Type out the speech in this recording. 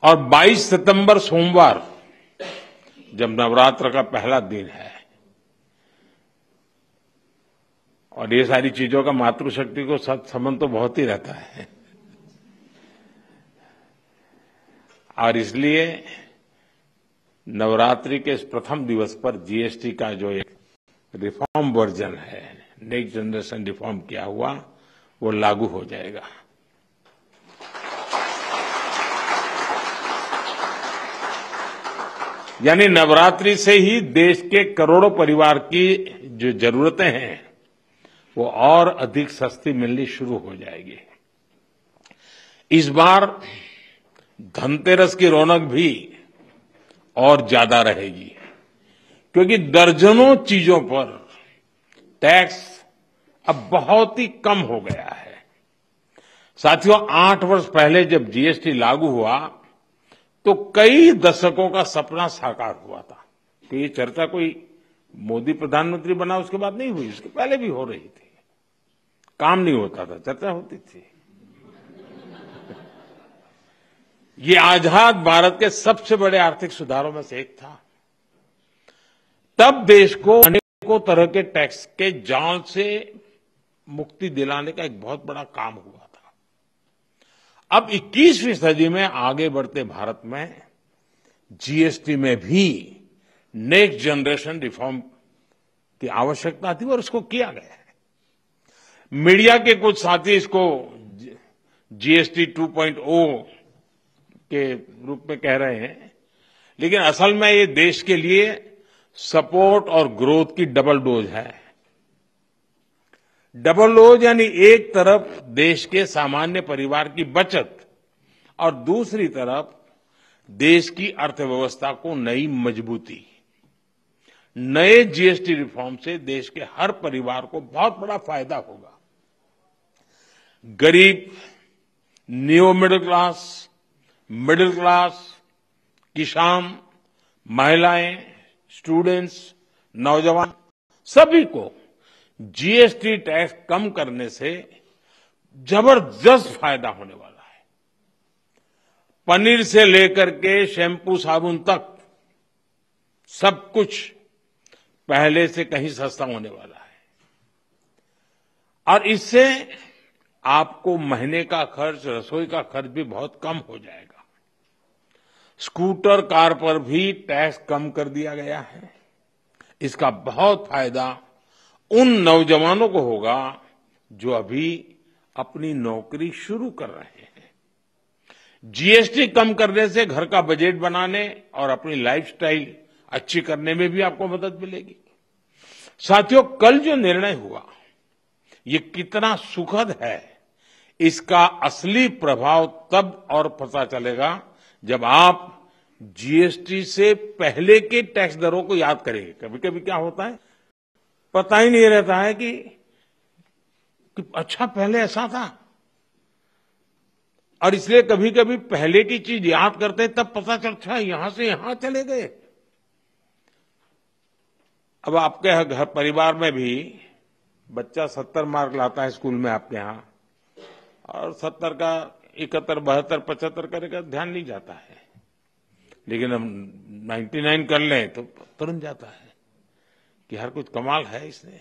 और 22 सितंबर सोमवार जब नवरात्र का पहला दिन है और ये सारी चीजों का मातृशक्ति को संबंध तो बहुत ही रहता है और इसलिए नवरात्रि के इस प्रथम दिवस पर जीएसटी का जो एक रिफॉर्म वर्जन है, नेक्स्ट जनरेशन रिफॉर्म किया हुआ, वो लागू हो जाएगा। यानी नवरात्रि से ही देश के करोड़ों परिवार की जो जरूरतें हैं वो और अधिक सस्ती मिलनी शुरू हो जाएगी। इस बार धनतेरस की रौनक भी और ज्यादा रहेगी क्योंकि दर्जनों चीजों पर टैक्स अब बहुत ही कम हो गया है। साथियों, 8 वर्ष पहले जब जीएसटी लागू हुआ तो कई दशकों का सपना साकार हुआ था। तो ये चर्चा कोई मोदी प्रधानमंत्री बना उसके बाद नहीं हुई, उसके पहले भी हो रही थी। काम नहीं होता था, चर्चा होती थी। ये आजाद भारत के सबसे बड़े आर्थिक सुधारों में से एक था। तब देश को अनेकों तरह के टैक्स के जाल से मुक्ति दिलाने का एक बहुत बड़ा काम हुआ था। अब 21वीं सदी में आगे बढ़ते भारत में जीएसटी में भी नेक्स्ट जनरेशन रिफॉर्म की आवश्यकता थी और उसको किया गया है। मीडिया के कुछ साथी इसको जीएसटी 2.0 के रूप में कह रहे हैं, लेकिन असल में ये देश के लिए सपोर्ट और ग्रोथ की डबल डोज है। डबल डोज यानी एक तरफ देश के सामान्य परिवार की बचत और दूसरी तरफ देश की अर्थव्यवस्था को नई मजबूती। नए जीएसटी रिफॉर्म से देश के हर परिवार को बहुत बड़ा फायदा होगा। गरीब, न्यू मिडिल क्लास, किसान, महिलाएं, स्टूडेंट्स, नौजवान, सभी को जीएसटी टैक्स कम करने से जबरदस्त फायदा होने वाला है। पनीर से लेकर के शैम्पू साबुन तक सब कुछ पहले से कहीं सस्ता होने वाला है और इससे आपको महीने का खर्च, रसोई का खर्च भी बहुत कम हो जाएगा। स्कूटर, कार पर भी टैक्स कम कर दिया गया है। इसका बहुत फायदा उन नौजवानों को होगा जो अभी अपनी नौकरी शुरू कर रहे हैं। जीएसटी कम करने से घर का बजट बनाने और अपनी लाइफस्टाइल अच्छी करने में भी आपको मदद मिलेगी। साथियों, कल जो निर्णय हुआ ये कितना सुखद है, इसका असली प्रभाव तब और पता चलेगा जब आप जीएसटी से पहले के टैक्स दरों को याद करेंगे। कभी कभी क्या होता है, पता ही नहीं रहता है कि अच्छा पहले ऐसा था, और इसलिए कभी कभी पहले की चीज याद करते हैं तब पता चलता है यहां से यहां चले गए। अब आपके घर परिवार में भी बच्चा 70 मार्क लाता है स्कूल में आपके यहां और 70 का 71, 72, 75 करेगा, ध्यान नहीं जाता है। लेकिन हम 99 कर लें तो तुरंत जाता है कि हर कुछ कमाल है इसने।